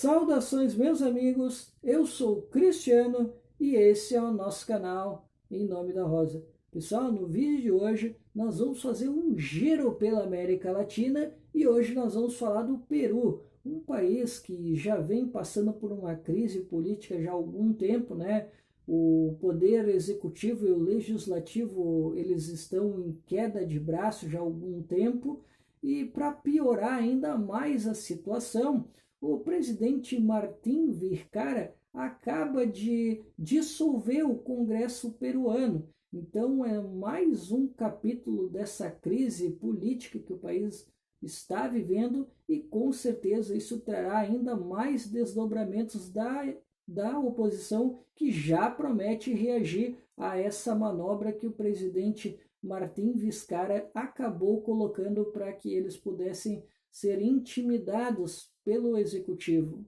Saudações, meus amigos, eu sou o Cristiano e esse é o nosso canal Em Nome da Rosa. Pessoal, no vídeo de hoje nós vamos fazer um giro pela América Latina e hoje nós vamos falar do Peru, um país que já vem passando por uma crise política já há algum tempo, né? O poder executivo e o legislativo, eles estão em queda de braço já há algum tempo e para piorar ainda mais a situação, o presidente Martim Vizcarra acaba de dissolver o Congresso peruano. Então é mais um capítulo dessa crise política que o país está vivendo e com certeza isso trará ainda mais desdobramentos da oposição que já promete reagir a essa manobra que o presidente Martim Vizcarra acabou colocando para que eles pudessem ser intimidados pelo executivo.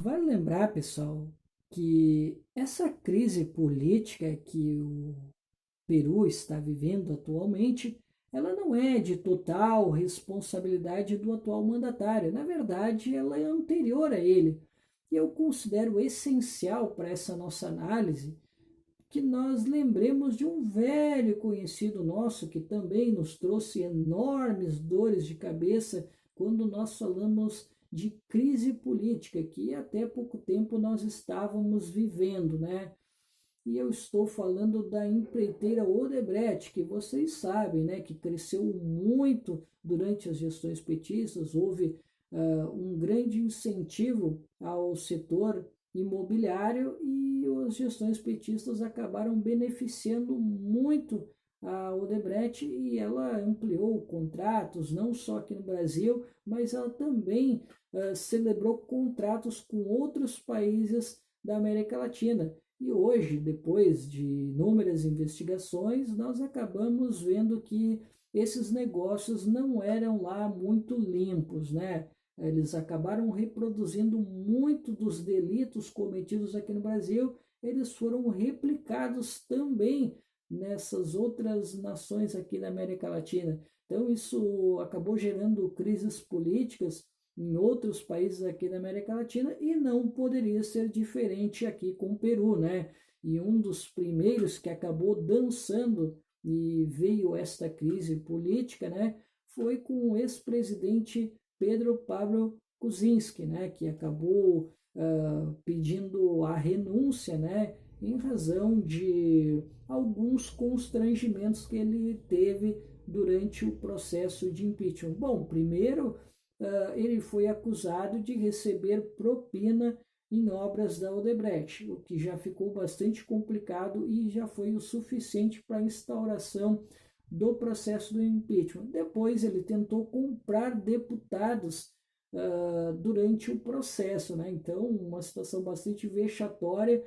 Vale lembrar, pessoal, que essa crise política que o Peru está vivendo atualmente, ela não é de total responsabilidade do atual mandatário. Na verdade, ela é anterior a ele. E eu considero essencial para essa nossa análise que nós lembremos de um velho conhecido nosso que também nos trouxe enormes dores de cabeça quando nós falamos de crise política, que até pouco tempo nós estávamos vivendo, né? E eu estou falando da empreiteira Odebrecht, que vocês sabem, né, que cresceu muito durante as gestões petistas, houve um grande incentivo ao setor imobiliário e as gestões petistas acabaram beneficiando muito a Odebrecht e ela ampliou contratos, não só aqui no Brasil, mas ela também celebrou contratos com outros países da América Latina. E hoje, depois de inúmeras investigações, nós acabamos vendo que esses negócios não eram lá muito limpos, né? Eles acabaram reproduzindo muito dos delitos cometidos aqui no Brasil, eles foram replicados também nessas outras nações aqui da América Latina. Então, isso acabou gerando crises políticas em outros países aqui da América Latina e não poderia ser diferente aqui com o Peru, né? E um dos primeiros que acabou dançando e veio esta crise política, né, foi com o ex-presidente Pedro Pablo Kuczynski, né, que acabou pedindo a renúncia, né, em razão de alguns constrangimentos que ele teve durante o processo de impeachment. Bom, primeiro, ele foi acusado de receber propina em obras da Odebrecht, o que já ficou bastante complicado e já foi o suficiente para a instauração do processo do impeachment. Depois ele tentou comprar deputados durante o processo, né? Então, uma situação bastante vexatória.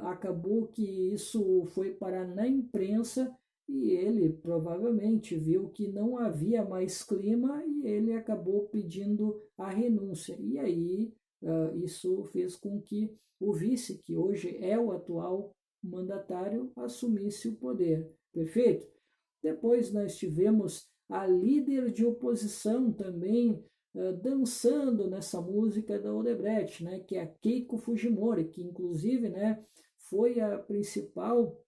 Acabou que isso foi parar na imprensa e ele provavelmente viu que não havia mais clima e ele acabou pedindo a renúncia. E aí isso fez com que o vice, que hoje é o atual mandatário, assumisse o poder. Perfeito? Depois nós tivemos a líder de oposição também dançando nessa música da Odebrecht, né, que é a Keiko Fujimori, que inclusive, né, foi a principal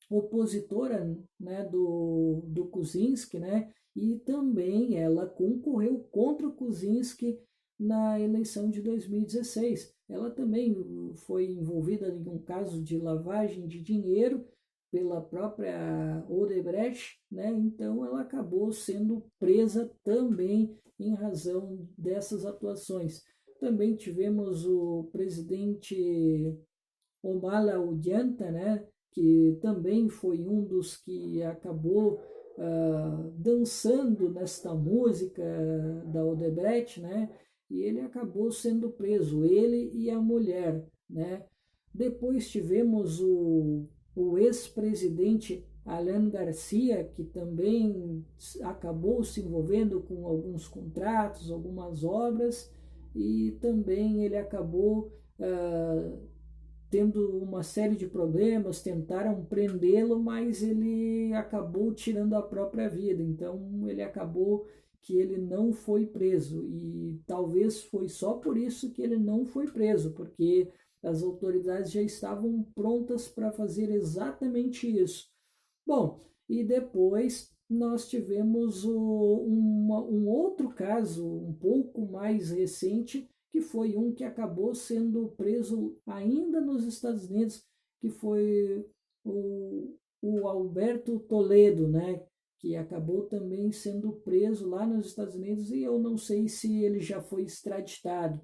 opositora, né, do Kuczynski, né, e também ela concorreu contra o Kuczynski na eleição de 2016. Ela também foi envolvida em um caso de lavagem de dinheiro pela própria Odebrecht, né? Então ela acabou sendo presa também em razão dessas atuações. Também tivemos o presidente Omala Ollanta, né? Que também foi um dos que acabou dançando nesta música da Odebrecht, né? E ele acabou sendo preso, ele e a mulher, né? Depois tivemos o ex-presidente Alan Garcia, que também acabou se envolvendo com alguns contratos, algumas obras, e também ele acabou tendo uma série de problemas, tentaram prendê-lo, mas ele acabou tirando a própria vida. Então ele acabou que ele não foi preso. E talvez foi só por isso que ele não foi preso, porque as autoridades já estavam prontas para fazer exatamente isso. Bom, e depois nós tivemos um outro caso, um pouco mais recente, que foi um que acabou sendo preso ainda nos Estados Unidos, que foi o Alberto Toledo, né? Que acabou também sendo preso lá nos Estados Unidos e eu não sei se ele já foi extraditado,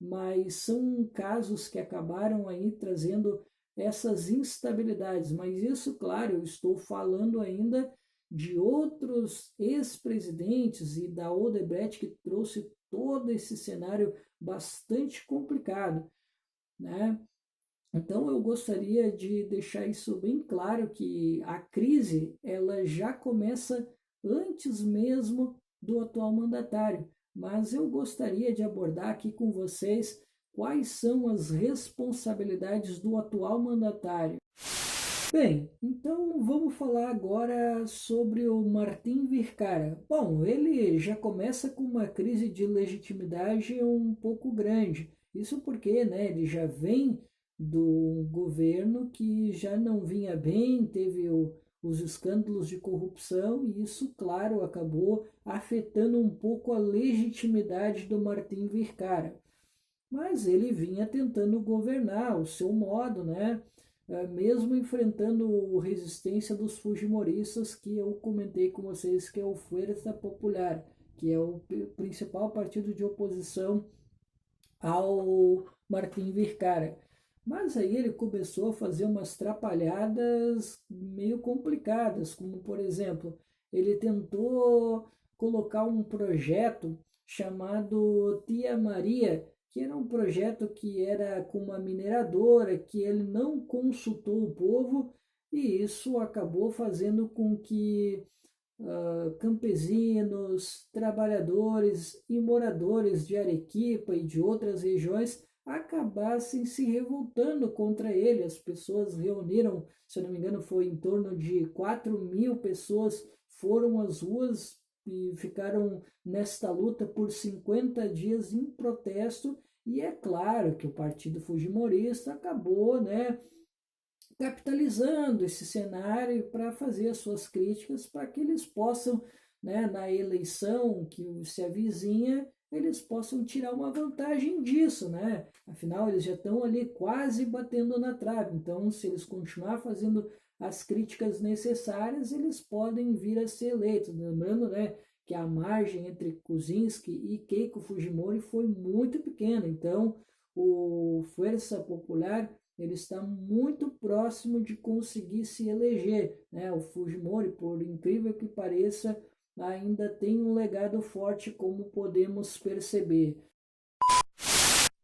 mas são casos que acabaram aí trazendo essas instabilidades. Mas isso, claro, eu estou falando ainda de outros ex-presidentes e da Odebrecht que trouxe todo esse cenário bastante complicado, né? Então eu gostaria de deixar isso bem claro que a crise ela já começa antes mesmo do atual mandatário, mas eu gostaria de abordar aqui com vocês quais são as responsabilidades do atual mandatário. Bem, então vamos falar agora sobre o Martin Vircara. Bom, ele já começa com uma crise de legitimidade um pouco grande. Isso porque, né, ele já vem do governo que já não vinha bem, teve os escândalos de corrupção e isso, claro, acabou afetando um pouco a legitimidade do Martin Vircara. Mas ele vinha tentando governar o seu modo, né? Mesmo enfrentando a resistência dos fujimoristas, que eu comentei com vocês que é o Fuerza Popular, que é o principal partido de oposição ao Martin Vircara. Mas aí ele começou a fazer umas trapalhadas meio complicadas, como por exemplo, ele tentou colocar um projeto chamado Tia Maria, que era um projeto que era com uma mineradora, que ele não consultou o povo, e isso acabou fazendo com que campesinos, trabalhadores e moradores de Arequipa e de outras regiões acabassem se revoltando contra ele. As pessoas reuniram, se eu não me engano, foi em torno de 4.000 pessoas foram às ruas e ficaram nesta luta por 50 dias em protesto. E é claro que o Partido Fujimorista acabou, né, capitalizando esse cenário para fazer as suas críticas para que eles possam, né, na eleição que se avizinha, eles possam tirar uma vantagem disso, né? Afinal, eles já estão ali quase batendo na trave. Então, se eles continuar fazendo as críticas necessárias, eles podem vir a ser eleitos. Lembrando, né, que a margem entre Kuczynski e Keiko Fujimori foi muito pequena. Então, o Força Popular ele está muito próximo de conseguir se eleger, né? O Fujimori, por incrível que pareça, ainda tem um legado forte, como podemos perceber.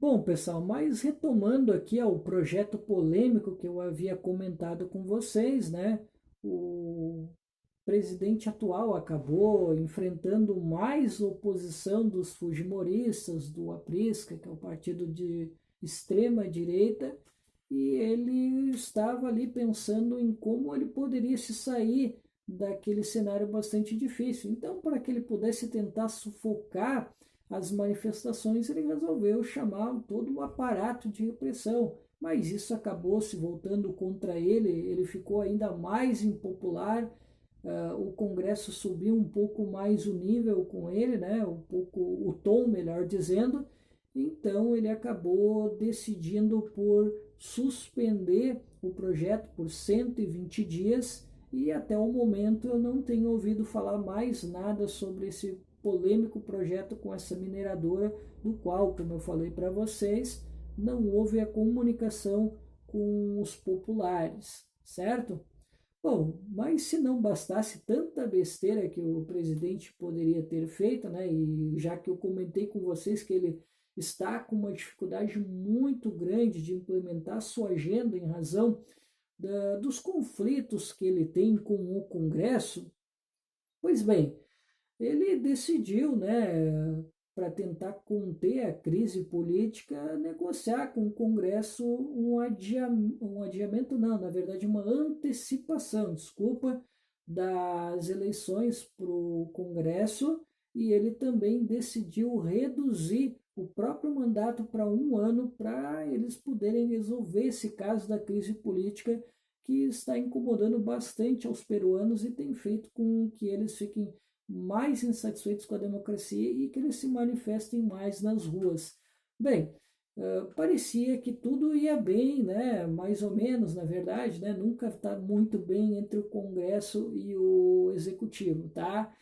Bom, pessoal, mas retomando aqui ao projeto polêmico que eu havia comentado com vocês, né? O presidente atual acabou enfrentando mais oposição dos fujimoristas, do Aprisca, que é o partido de extrema direita, e ele estava ali pensando em como ele poderia se sair daquele cenário bastante difícil. Então, para que ele pudesse tentar sufocar as manifestações, ele resolveu chamar todo o aparato de repressão. Mas isso acabou se voltando contra ele, ele ficou ainda mais impopular. O Congresso subiu um pouco mais o nível com ele, né? Um pouco o tom, melhor dizendo. Então ele acabou decidindo por suspender o projeto por 120 dias e até o momento eu não tenho ouvido falar mais nada sobre esse polêmico projeto com essa mineradora, do qual, como eu falei para vocês, não houve a comunicação com os populares, certo? Bom, mas se não bastasse tanta besteira que o presidente poderia ter feito, né? E já que eu comentei com vocês que ele está com uma dificuldade muito grande de implementar sua agenda em razão dos conflitos que ele tem com o Congresso, pois bem, ele decidiu, né, para tentar conter a crise política, negociar com o Congresso um adiamento, não, na verdade, uma antecipação, desculpa, das eleições para o Congresso e ele também decidiu reduzir o próprio mandato para 1 ano para eles poderem resolver esse caso da crise política que está incomodando bastante aos peruanos e tem feito com que eles fiquem mais insatisfeitos com a democracia e que eles se manifestem mais nas ruas. Bem, parecia que tudo ia bem, né? Mais ou menos, na verdade, né? Nunca está muito bem entre o Congresso e o Executivo, tá?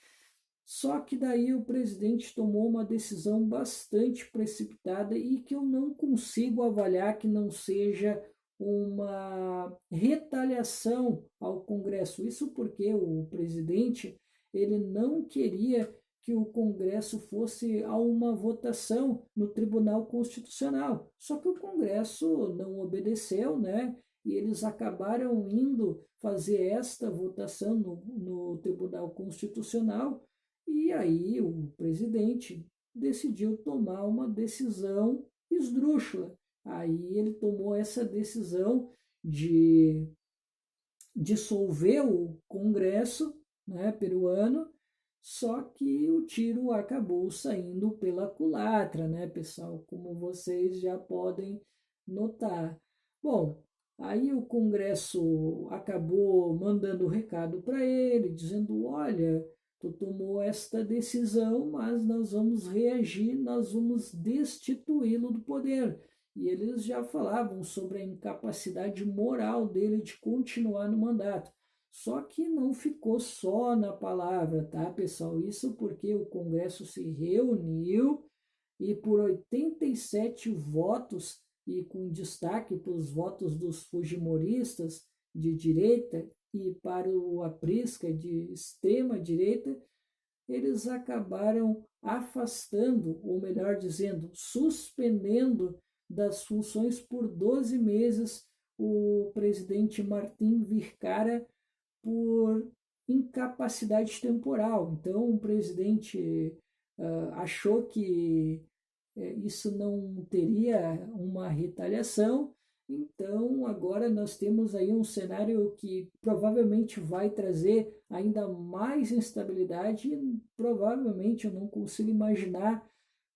Só que daí o presidente tomou uma decisão bastante precipitada e que eu não consigo avaliar que não seja uma retaliação ao Congresso. Isso porque o presidente ele não queria que o Congresso fosse a uma votação no Tribunal Constitucional. Só que o Congresso não obedeceu, né? E eles acabaram indo fazer esta votação no Tribunal Constitucional e aí o presidente decidiu tomar uma decisão esdrúxula. Aí ele tomou essa decisão de dissolver o Congresso, né, peruano, só que o tiro acabou saindo pela culatra, né, pessoal? Como vocês já podem notar. Bom, aí o Congresso acabou mandando recado para ele, dizendo: olha, tu tomou esta decisão, mas nós vamos reagir, nós vamos destituí-lo do poder. E eles já falavam sobre a incapacidade moral dele de continuar no mandato. Só que não ficou só na palavra, tá, pessoal? Isso porque o Congresso se reuniu e por 87 votos, e com destaque para os votos dos fujimoristas de direita e para o aprisca de extrema direita, eles acabaram afastando, ou melhor dizendo, suspendendo das funções por 12 meses o presidente Martim Vizcarra por incapacidade temporal. Então, o presidente achou que isso não teria uma retaliação. Então, agora nós temos aí um cenário que provavelmente vai trazer ainda mais instabilidade e provavelmente eu não consigo imaginar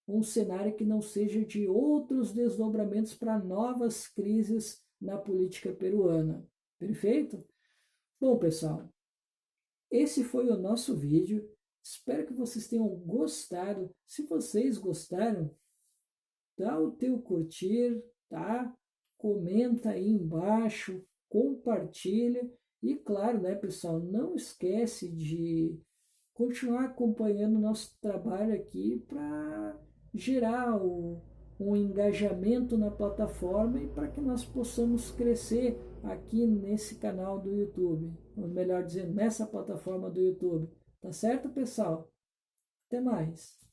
um cenário que não seja de outros desdobramentos para novas crises na política peruana. Perfeito? Bom, pessoal, esse foi o nosso vídeo. Espero que vocês tenham gostado. Se vocês gostaram, dá o teu curtir, tá? Comenta aí embaixo, compartilha e claro, né, pessoal, não esquece de continuar acompanhando o nosso trabalho aqui para gerar um engajamento na plataforma e para que nós possamos crescer aqui nesse canal do YouTube, ou melhor dizendo, nessa plataforma do YouTube. Tá certo, pessoal? Até mais!